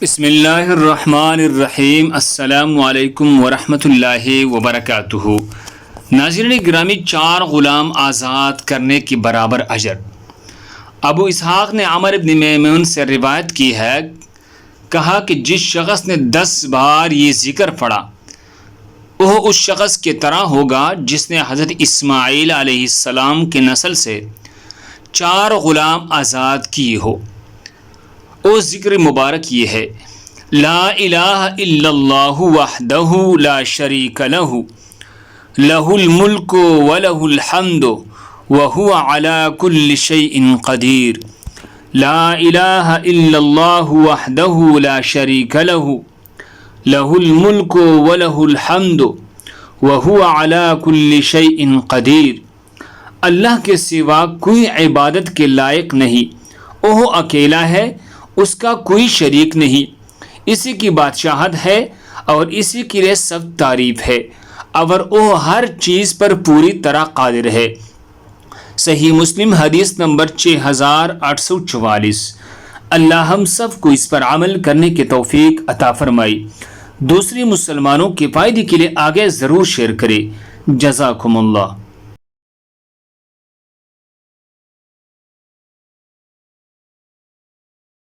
بسم اللہ الرحمن الرحیم۔ السلام علیکم ورحمۃ اللہ وبرکاتہ۔ ناظرین گرامی، 4 غلام آزاد کرنے کی برابر اجر۔ ابو اسحاق نے عمر بن میمون سے روایت کی ہے، کہا کہ جس شخص نے 10 بار یہ ذکر پڑھا وہ اس شخص کی طرح ہوگا جس نے حضرت اسماعیل علیہ السلام کی نسل سے 4 غلام آزاد کیے ہو۔ او ذکر مبارک یہ ہے: لا الہ الا اللہ وحدہ لا شریک لہ، لہ الملک ولہ الحمد وہو علی کل شیء قدیر۔ لا الہ الا اللہ وحدہ لا شریک لہ، لہ الملک ولہ الحمد وہو علی کل شیء قدیر۔ اللہ کے سوا کوئی عبادت کے لائق نہیں، وہ اکیلا ہے، اس کا کوئی شریک نہیں، اسی کی بادشاہت ہے اور اسی کے لیے سب تعریف ہے، اور وہ ہر چیز پر پوری طرح قادر ہے۔ صحیح مسلم حدیث نمبر 6844۔ اللہ ہم سب کو اس پر عمل کرنے کی توفیق عطا فرمائی۔ دوسرے مسلمانوں کے فائدے کے لیے آگے ضرور شیئر کریں۔ جزاکم اللہ۔